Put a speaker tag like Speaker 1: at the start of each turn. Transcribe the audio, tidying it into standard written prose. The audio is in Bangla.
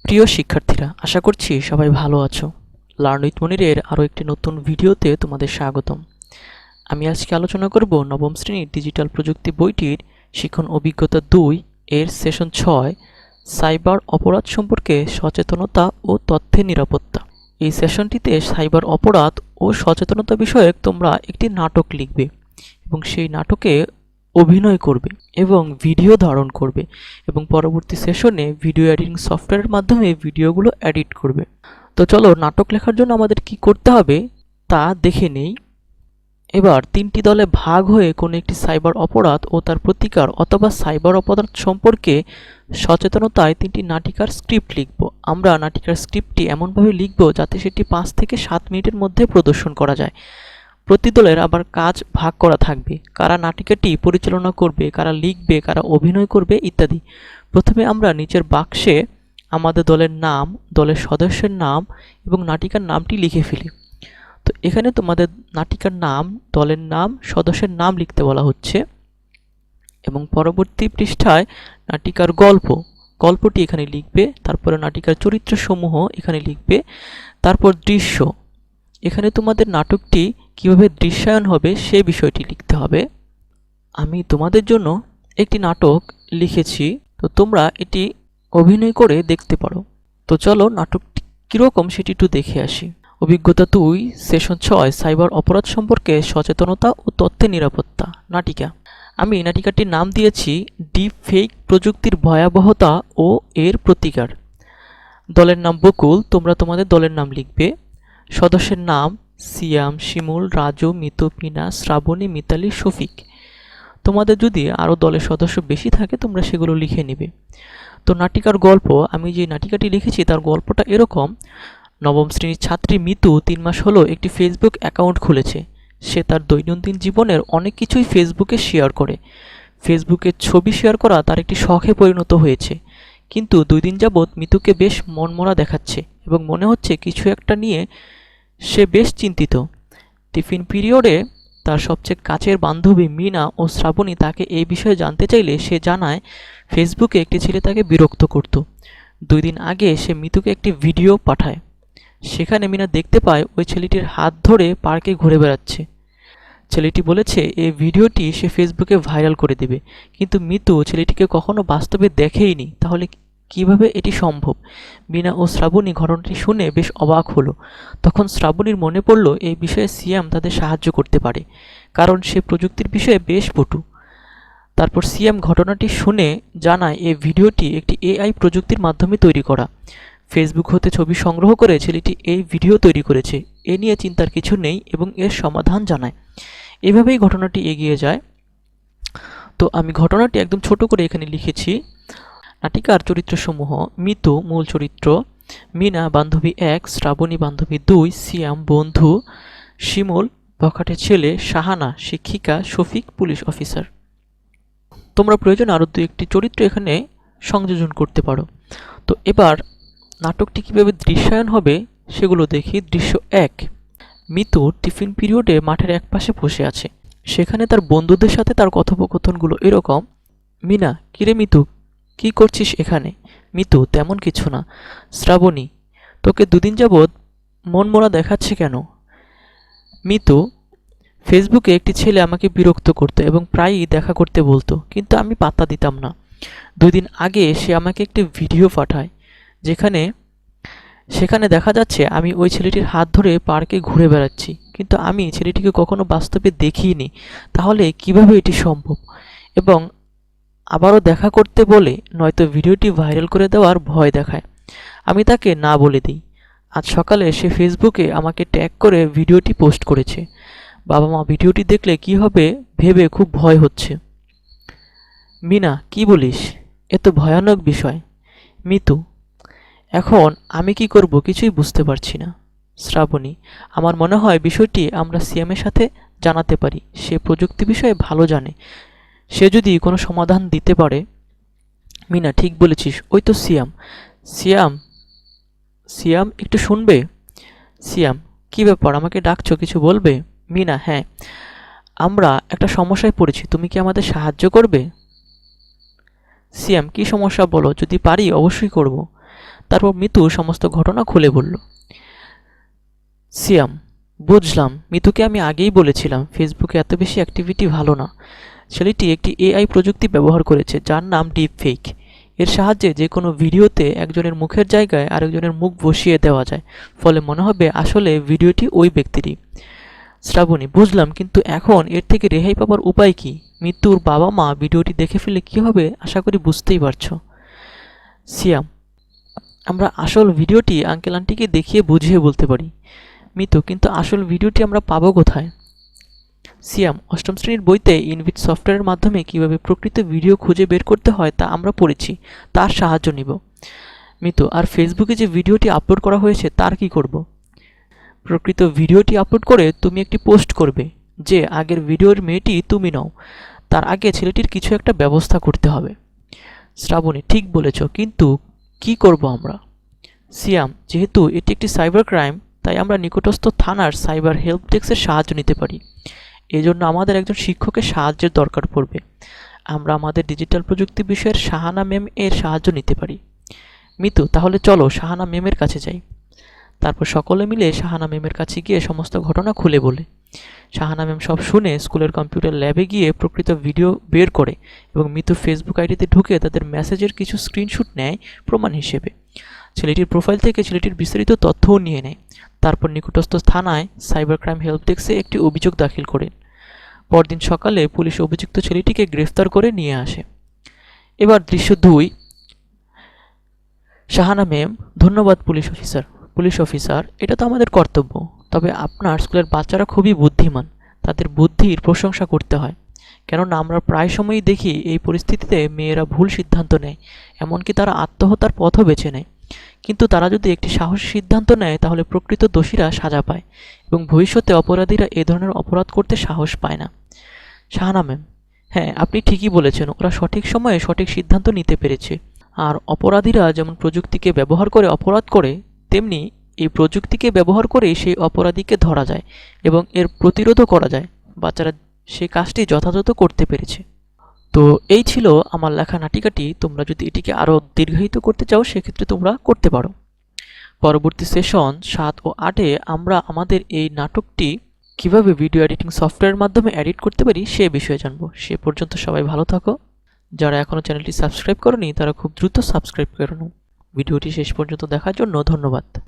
Speaker 1: প্রিয় শিক্ষার্থীরা, আশা করছি সবাই ভালো আছো। লার্ন উইথ মনিরের আরও একটি নতুন ভিডিওতে তোমাদের স্বাগতম। আমি আজকে আলোচনা করব নবম শ্রেণীর ডিজিটাল প্রযুক্তি বইটির শিক্ষণ অভিজ্ঞতা 2 এর সেশন 6 সাইবার অপরাধ সম্পর্কে সচেতনতা ও তথ্যের নিরাপত্তা। এই সেশনটিতে সাইবার অপরাধ ও সচেতনতা বিষয়ক তোমরা একটি নাটক লিখবে এবং সেই নাটকে অভিনয় করবে এবং ভিডিও ধারণ করবে এবং পরবর্তী সেশনে ভিডিও এডিটিং সফটওয়্যারের মাধ্যমে ভিডিওগুলো এডিট করবে। তো চলো, নাটক লেখার জন্য আমাদের কি করতে হবে তা দেখে নেই। এবার তিনটি দলে ভাগ হয়ে কোনো একটি সাইবার অপরাধ ও তার প্রতিকার অথবা সাইবার অপরাধ সম্পর্কে সচেতনতায় তিনটি নাটিকার স্ক্রিপ্ট লিখব। আমরা নাটিকার স্ক্রিপ্টটি এমনভাবে লিখব যাতে সেটি 5 থেকে 7 মিনিটের মধ্যে প্রদর্শন করা যায়। প্রতি দলের আবার কাজ ভাগ করা থাকবে, কারা নাটিকাটি পরিচালনা করবে, কারা লিখবে, কারা অভিনয় করবে ইত্যাদি। প্রথমে আমরা নিচের বাক্সে আমাদের দলের নাম, দলের সদস্যের নাম এবং নাটিকার নামটি লিখে ফেলি। তো এখানে তোমাদের নাটিকার নাম, দলের নাম, সদস্যের নাম লিখতে বলা হচ্ছে এবং পরবর্তী পৃষ্ঠায় নাটিকার গল্পটি এখানে লিখবে। তারপরে নাটিকার চরিত্রসমূহ এখানে লিখবে। তারপর দৃশ্য, এখানে তোমাদের নাটকটি কিভাবে দৃশ্যায়ন হবে সে বিষয়টি লিখতে হবে। আমি তোমাদের জন্য একটি নাটক লিখেছি, তো তোমরা এটি অভিনয় করে দেখতে পারো। তো চলো নাটকটি কীরকম সেটি একটু দেখে আসি। অভিজ্ঞতা 2 সেশন 6 সাইবার অপরাধ সম্পর্কে সচেতনতা ও তথ্যের নিরাপত্তা নাটিকা। আমি নাটিকাটির নাম দিয়েছি ডিপ ফেক প্রযুক্তির ভয়াবহতা ও এর প্রতিকার। দলের নাম বকুল, তোমরা তোমাদের দলের নাম লিখবে। সদস্যের নাম সিয়াম, শিমুল, রাজু, মিতু, পিনা, শ্রাবণী, মিতালি, শফিক। তোমাদের যদি আরও দলের সদস্য বেশি থাকে তোমরা সেগুলো লিখে নেবে। তো নাটিকার গল্প, আমি যে নাটিকাটি লিখেছি তার গল্পটা এরকম। নবম শ্রেণীর ছাত্রী মিতু 3 মাস হলো একটি ফেসবুক অ্যাকাউন্ট খুলেছে। সে তার দৈনন্দিন জীবনের অনেক কিছুই ফেসবুকে শেয়ার করে। ফেসবুকে ছবি শেয়ার করা তার একটি শখে পরিণত হয়েছে। কিন্তু 2 দিন যাবৎ মিতুকে বেশ মনমরা দেখাচ্ছে এবং মনে হচ্ছে কিছু একটা নিয়ে সে বেশ চিন্তিত। টিফিন পিরিয়ডে তার সবচেয়ে কাছের বান্ধবী মিনা ও শ্রাবণী তাকে এই বিষয়ে জানতে চাইলে সে জানায় ফেসবুকে একটি ছেলে তাকে বিরক্ত করত। 2 দিন আগে সে মিতুকে একটি ভিডিও পাঠায়। সেখানে মিনা দেখতে পায় ওই ছেলেটির হাত ধরে পার্কে ঘুরে বেড়াচ্ছে। ছেলেটি বলেছে এই ভিডিওটি সে ফেসবুকে ভাইরাল করে দেবে, কিন্তু মিতু ছেলেটিকে কখনো বাস্তবে দেখেইনি। তাহলে কিভাবে এটি সম্ভব? মিনা ও শ্রাবণী ঘটনাটি শুনে বেশ অবাক হলো। তখন শ্রাবণীর মনে পড়ল এই বিষয়ে সিয়াম তাদের সাহায্য করতে পারে, কারণ সে প্রযুক্তির বিষয়ে বেশ পটু। তারপর সিয়াম ঘটনাটি শুনে জানায় এই ভিডিওটি একটি এআই প্রযুক্তির মাধ্যমে তৈরি করা। ফেসবুক হতে ছবি সংগ্রহ করে ছেলেটি এই ভিডিও তৈরি করেছে। এ নিয়ে চিন্তার কিছু নেই এবং এর সমাধান জানায়। এভাবেই ঘটনাটি এগিয়ে যায়। তো আমি ঘটনাটি একদম ছোট করে এখানে লিখেছি। নাটিকার চরিত্রসমূহ: মিতু মূল চরিত্র, মিনা বান্ধবী 1, শ্রাবণী বান্ধবী 2, সিয়াম বন্ধু, শিমুল বখাটে ছেলে, শাহানা শিক্ষিকা, শফিক পুলিশ অফিসার। তোমরা প্রয়োজন আরও 2-1টি চরিত্র এখানে সংযোজন করতে পারো। তো এবার নাটকটি কীভাবে দৃশ্যায়ন হবে সেগুলো দেখি। দৃশ্য 1, মিতু টিফিন পিরিয়ডে মাঠের একপাশে বসে আছে। সেখানে তার বন্ধুদের সাথে তার কথোপকথনগুলো এরকম: মিনা: কিরে মিতু, কি করছিস এখানে? মিতু: তেমন কিছু না। শ্রাবণী: তোকে 2 দিন যাবৎ মনমরা দেখাচ্ছে কেন? মিতু: ফেসবুকে একটি ছেলে আমাকে বিরক্ত করতো এবং প্রায়ই দেখা করতে বলতো, কিন্তু আমি পাত্তা দিতাম না। 2 দিন আগে সে আমাকে একটি ভিডিও পাঠায় সেখানে দেখা যাচ্ছে আমি ওই ছেলেটির হাত ধরে পার্কে ঘুরে বেড়াচ্ছি, কিন্তু আমি ছেলেটিকে কখনো বাস্তবে দেখিনি। তাহলে কিভাবে এটি সম্ভব? এবং আবারও দেখা করতে বলে, নয়তো ভিডিওটি ভাইরাল করে দেওয়ার ভয় দেখায়। আমি তাকে না বলে দিই। আজ সকালে সে ফেসবুকে আমাকে ট্যাগ করে ভিডিওটি পোস্ট করেছে। বাবা মা ভিডিওটি দেখলে কি হবে ভেবে খুব ভয় হচ্ছে। মিনা: কি বলিস? এ তো ভয়ানক বিষয়। মিতু: এখন আমি কি করব কিছুই বুঝতে পারছি না। শ্রাবণী: আমার মনে হয় বিষয়টি আমরা সিয়ামের সাথে জানাতে পারি। সে প্রযুক্তি বিষয়ে ভালো জানে, সে যদি কোনো সমাধান দিতে পারে। মিনা: ঠিক বলেছিস, ওই তো সিয়াম। সিয়াম একটু শুনবে? সিয়াম: কি ব্যাপার, আমাকে ডাকছো, কিছু বলবে? মিনা: হ্যাঁ, আমরা একটা সমস্যায় পড়েছি, তুমি কি আমাদের সাহায্য করবে? সিয়াম: কি সমস্যা বলো, যদি পারি অবশ্যই করব। তারপর মিতু সমস্ত ঘটনা খুলে বলল। সিয়াম, বুঝলাম। মিতুকে আমি আগেই বলেছিলাম ফেসবুকে এত বেশি অ্যাক্টিভিটি ভালো না। ছেলেটি একটি এআই প্রযুক্তি ব্যবহার করেছে যার নাম ডিপ ফেক। এর সাহায্যে যে কোনো ভিডিওতে একজনের মুখের জায়গায় আরেকজনের মুখ বসিয়ে দেওয়া যায়, ফলে মনে হবে আসলে ভিডিওটি ওই ব্যক্তিরই। শ্রাবণী, বুঝলাম, কিন্তু এখন এর থেকে রেহাই পাবার উপায় কি? মিতুর বাবা মা ভিডিওটি দেখে ফেলে কী হবে আশা করি বুঝতেই পারছো। সিয়াম, আমরা আসল ভিডিওটি আঙ্কেল আন্টিকে দেখিয়ে বুঝিয়ে বলতে পারি। মিতু, কিন্তু আসল ভিডিওটি আমরা পাবো কোথায়? সিয়াম, অষ্টম শ্রেণীর বইতে ইনভিট সফটওয়্যারের মাধ্যমে কিভাবে প্রকৃত ভিডিও খুঁজে বের করতে হয় তা আমরা পড়েছি, তার সাহায্য নিব। মিতু, আর ফেসবুকে যে ভিডিওটি আপলোড করা হয়েছে তার কি করব? প্রকৃত ভিডিওটি আপলোড করে তুমি একটি পোস্ট করবে যে আগের ভিডিওর মেয়েটি তুমি নও। তার আগে ছেলেটির কিছু একটা ব্যবস্থা করতে হবে। শ্রাবণী, ঠিক বলেছ, কিন্তু কি করব আমরা? সিয়াম, যেহেতু এটি একটি সাইবার ক্রাইম, তাই আমরা নিকটস্থ থানার সাইবার হেল্প ডেস্কের সাহায্য নিতে পারি। এজন্য আমাদের একজন শিক্ষকের সাহায্যের দরকার পড়বে। আমরা আমাদের ডিজিটাল প্রযুক্তি বিষয়ের শাহানা ম্যাম এর সাহায্য নিতে পারি। মিতু, তাহলে চলো শাহানা ম্যামের কাছে যাই। তারপর সকলে মিলে শাহানা ম্যামের কাছে গিয়ে সমস্ত ঘটনা খুলে বলে। শাহানা ম্যাম সব শুনে স্কুলের কম্পিউটার ল্যাবে গিয়ে প্রকৃত ভিডিও বের করে এবং মিতুর ফেসবুক আইডিতে ঢুকে তাদের মেসেজের কিছু স্ক্রিনশট নেয় প্রমাণ হিসেবে। ছেলেটির প্রোফাইল থেকে ছেলেটির বিস্তারিত তথ্যও নিয়ে নেয়। তারপর নিকটস্থ থানায় সাইবার ক্রাইম হেল্প ডেস্কে একটি অভিযোগ দাখিল করেন। পরদিন সকালে পুলিশ অভিযুক্ত ছেলেটিকে গ্রেফতার করে নিয়ে আসে। এবার দৃশ্য 2। শাহানা ম্যাম, ধন্যবাদ পুলিশ অফিসার, এটা তো আমাদের কর্তব্য। তবে আপনার স্কুলের বাচ্চারা খুবই বুদ্ধিমান, তাদের বুদ্ধির প্রশংসা করতে হয়। কেননা আমরা প্রায় সময়ই দেখি এই পরিস্থিতিতে মেয়েরা ভুল সিদ্ধান্ত নেয়, এমনকি তারা আত্মহত্যার পথও বেছে নেয়। কিন্তু তারা যদি একটি সাহসী সিদ্ধান্ত নেয় তাহলে প্রকৃত দোষীরা সাজা পায় এবং ভবিষ্যতে অপরাধীরা এ ধরনের অপরাধ করতে সাহস পায় না। শাহানা ম্যাম, হ্যাঁ, আপনি ঠিকই বলেছেন, ওরা সঠিক সময়ে সঠিক সিদ্ধান্ত নিতে পেরেছে। আর অপরাধীরা যেমন প্রযুক্তিকে ব্যবহার করে অপরাধ করে, তেমনি এই প্রযুক্তিকে ব্যবহার করেই সেই অপরাধীকে ধরা যায় এবং এর প্রতিরোধও করা যায়। বাচ্চারা সেই কাজটি যথাযথ করতে পেরেছে। তো এই ছিল আমার লেখা নাটিকাটি। তোমরা যদি এটিকে আরও দীর্ঘায়িত করতে চাও সেক্ষেত্রে তোমরা করতে পারো। পরবর্তী সেশন 7 ও 8-এ আমরা আমাদের এই নাটকটি কিভাবে ভিডিও এডিটিং সফটওয়্যারের মাধ্যমে এডিট করতে পারি সে বিষয়ে জানবো। সে পর্যন্ত সবাই ভালো থাকো। যারা এখনও চ্যানেলটি সাবস্ক্রাইব করনি তারা খুব দ্রুত সাবস্ক্রাইব করে নাও। ভিডিওটি শেষ পর্যন্ত দেখার জন্য ধন্যবাদ।